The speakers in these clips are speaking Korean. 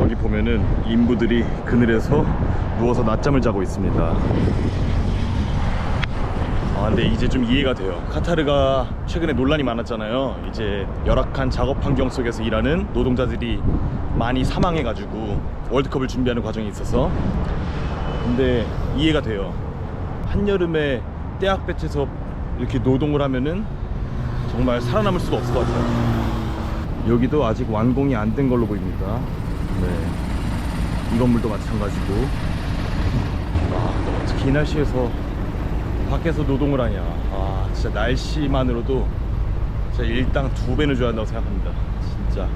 저기 보면은 인부들이 그늘에서 누워서 낮잠을 자고 있습니다. 근데 이제 좀 이해가 돼요. 카타르가 최근에 논란이 많았잖아요. 이제 열악한 작업 환경 속에서 일하는 노동자들이 많이 사망해가지고 월드컵을 준비하는 과정이 있어서. 근데 이해가 돼요. 한여름에 떼약볕에서 이렇게 노동을 하면은 정말 살아남을 수가 없을 것 같아요. 여기도 아직 완공이 안 된 걸로 보입니다. 네, 이 건물도 마찬가지고. 너 어떻게 이 날씨에서 밖에서 노동을 하냐. 진짜 날씨만으로도 진짜 일당 2배는 줘야 한다고 생각합니다. 진짜.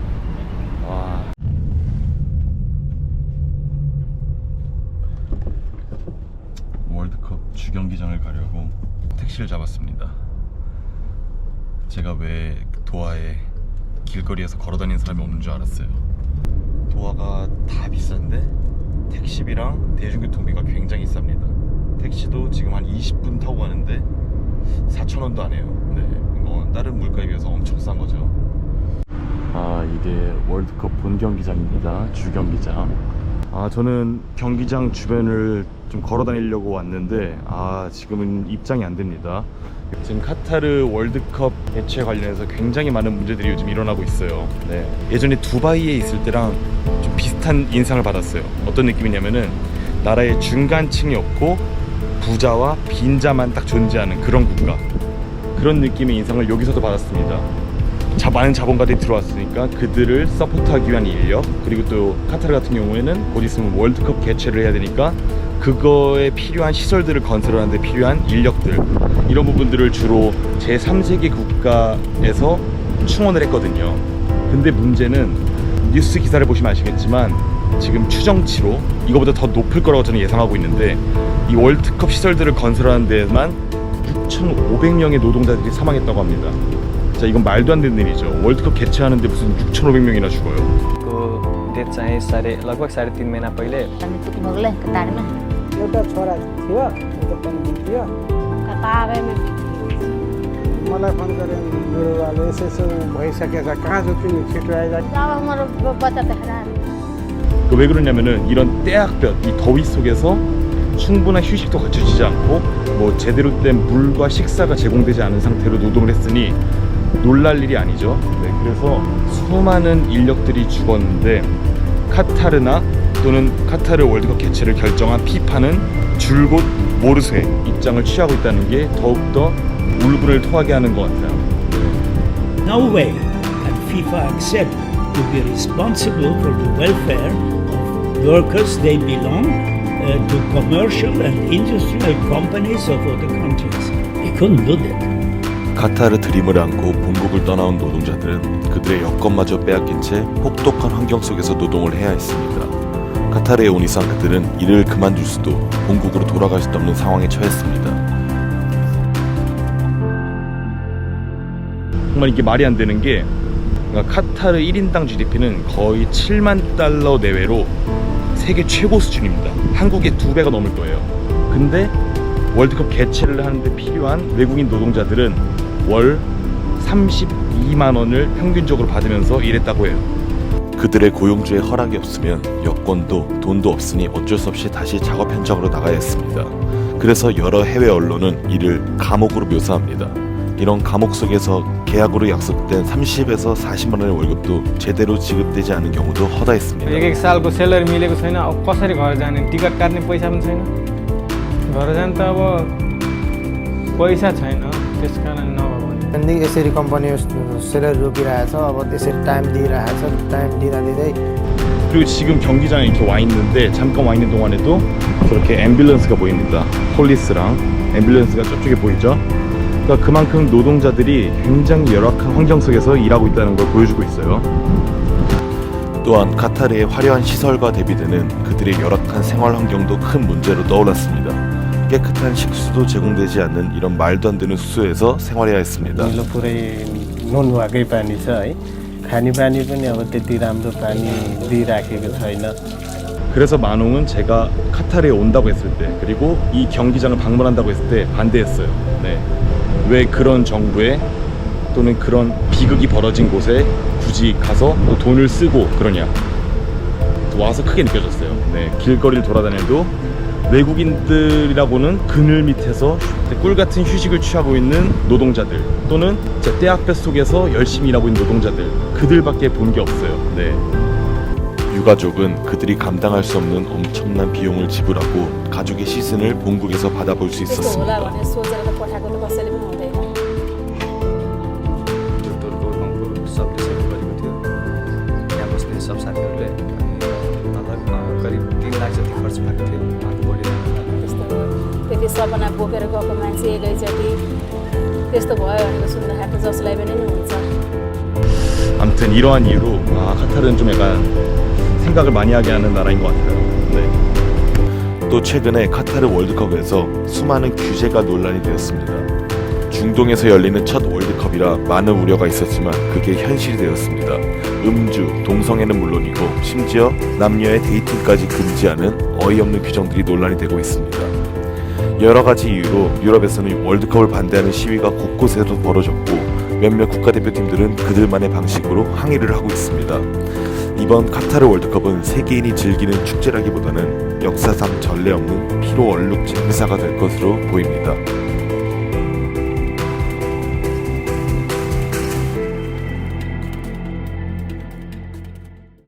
월드컵 주경기장을 가려고 택시를 잡았습니다. 제가 왜 도하에 길거리에서 걸어다니는 사람이 없는 줄 알았어요. 도하가 다 비싼데 택시비랑 대중교통비가 굉장히 쌉니다. 택시도 지금 한 20분 타고 가는데 4,000원도 안 해요. 네, 이건 다른 물가에 비해서 엄청 싼 거죠. 이게 월드컵 본 경기장입니다. 주경기장. 저는 경기장 주변을 좀 걸어 다니려고 왔는데 지금은 입장이 안 됩니다. 지금 카타르 월드컵 개최 관련해서 굉장히 많은 문제들이 요즘 일어나고 있어요. 네, 예전에 두바이에 있을 때랑 좀 비슷한 인상을 받았어요. 어떤 느낌이냐면은 나라의 중간층이 없고 부자와 빈자만 딱 존재하는 그런 국가, 그런 느낌의 인상을 여기서도 받았습니다. 많은 자본가들이 들어왔으니까 그들을 서포트하기 위한 인력, 그리고 또 카타르 같은 경우에는 곧 있으면 월드컵 개최를 해야 되니까 그거에 필요한 시설들을 건설하는 데 필요한 인력들, 이런 부분들을 주로 제3세계 국가에서 충원을 했거든요. 근데 문제는 뉴스 기사를 보시면 아시겠지만 지금 추정치로 이거보다 더 높을 거라고 저는 예상하고 있는데, 이 월드컵 시설들을 건설하는 데만 6,500명의 노동자들이 사망했다고 합니다. 자, 이건 말도 안 되는 일이죠. 월드컵 개최하는데 무슨 6,500명이나 죽어요. को डेथ चाहिँ लगभग 3.5 महिना पहिले छुट्टी भोगले कतारमा एउटा छोरा थियो त्यो पनि थियो कतारैमा मलाई फोन गरे मेरो बाबु यसो भइसकेछ कहाँ छ तिमी छिटो आइज जब मेरो बच्चा देखेर 왜 그러냐면은 이런 떼약볕, 이 더위 속에서 충분한 휴식도 갖춰지지 않고 뭐 제대로 된 물과 식사가 제공되지 않은 상태로 노동을 했으니 놀랄 일이 아니죠. 네, 그래서 수많은 인력들이 죽었는데 카타르나 또는 카타르 월드컵 개최를 결정한 피파는 줄곧 모르쇠 입장을 취하고 있다는 게 더욱더 울분을 토하게 하는 것 같아요. No way can FIFA accept to be responsible for the welfare of workers. They belong to commercial and industrial companies of other countries. They couldn't do that. 카타르 드림을 안고 본국을 떠나온 노동자들은 그들의 여건마저 빼앗긴 채 혹독한 환경 속에서 노동을 해야 했습니다. 카타르에 온 이상 그들은 일을 그만둘 수도 본국으로 돌아갈 수도 없는 상황에 처했습니다. 정말 이게 말이 안 되는 게, 그러니까 카타르 1인당 GDP는 거의 7만 달러 내외로 세계 최고 수준입니다. 한국의 2배가 넘을 거예요. 근데 월드컵 개최를 하는데 필요한 외국인 노동자들은 월 32만 원을 평균적으로 받으면서 일했다고 해요. 그들의 고용주의 허락이 없으면 여권도 돈도 없으니 어쩔 수 없이 다시 작업 현장으로 나가야 했습니다. 그래서 여러 해외 언론은 이를 감옥으로 묘사합니다. 이런 감옥 속에서 계약으로 약속된 30에서 40만 원의 월급도 제대로 지급되지 않은 경우도 허다했습니다. एक सालको स्यालेरी मिलेको छैन, अब कसरी घर जाने, टिकट काट्ने पैसा पनि छैन, घर जान त अब पैसा छैन, त्यसकारण नभए अनि यसरी कम्पनी सेलर रोकिरहेछ अब त्यसरी टाइम दिइरहेछ टाइम दिँदै 그리고 지금 경기장에 이렇게 와 있는데, 잠깐 와 있는 동안에도 저렇게 앰뷸런스가 보입니다. 폴리스랑 앰뷸런스가 저쪽에 보이죠? 그러니까 그만큼 노동자들이 굉장히 열악한 환경 속에서 일하고 있다는 걸 보여주고 있어요. 또한 카타르의 화려한 시설과 대비되는 그들의 열악한 생활 환경도 큰 문제로 떠올랐습니다. 깨끗한 식수도 제공되지 않는 이런 말도 안 되는 숙소에서 생활해야 했습니다. निलो पुरै नुन भएकै पानी छ है खानेपानी पनि अब त्यति राम्रो पानी दिइराखेको छैन. 그래서 만홍은 제가 카타르에 온다고 했을 때, 그리고 이 경기장을 방문한다고 했을 때 반대했어요. 네. 왜 그런 정부에 또는 그런 비극이 벌어진 곳에 굳이 가서 또 돈을 쓰고 그러냐. 또 와서 크게 느껴졌어요. 네, 길거리를 돌아다녀도 외국인들이라고는 그늘 밑에서 꿀 같은 휴식을 취하고 있는 노동자들 또는 제 떼학볕 속에서 열심히 일하고 있는 노동자들 그들밖에 본 게 없어요. 네. 유가족은 그들이 감당할 수 없는 엄청난 비용을 지불하고 가족의 시선을 본국에서 받아볼 수 त्यस्तो होला 있었습니다. भनेर सोचेर त पठाएको त कसैले पनि हुँदैन डक्टरको गाउँको सबले सेवा गरेको थियो त्यहाँ बस्ने सब साथीहरूले अनि करिब 3 लाख जति खर्च भएको थियो अनि बढी त्यस्तो त्यति सपना बोकेर गएको मान्छे एकैचोटि त्यस्तो भयो भनेर सुन्दाखेरि त जसलाई पनि नि हुन्छ 아무튼 이러한 이유로 카타르는 좀 약간 생각을 많이 하게 하는 나라인 것 같아요. 네. 또 최근에 카타르 월드컵에서 수많은 규제가 논란이 되었습니다. 중동에서 열리는 첫 월드컵이라 많은 우려가 있었지만 그게 현실이 되었습니다. 음주, 동성애는 물론이고 심지어 남녀의 데이팅까지 금지하는 어이없는 규정들이 논란이 되고 있습니다. 여러 가지 이유로 유럽에서는 월드컵을 반대하는 시위가 곳곳에도 벌어졌고 몇몇 국가대표팀들은 그들만의 방식으로 항의를 하고 있습니다. 이번 카타르 월드컵은 세계인이 즐기는 축제라기보다는 역사상 전례 없는 피로 얼룩진 행사가 될 것으로 보입니다.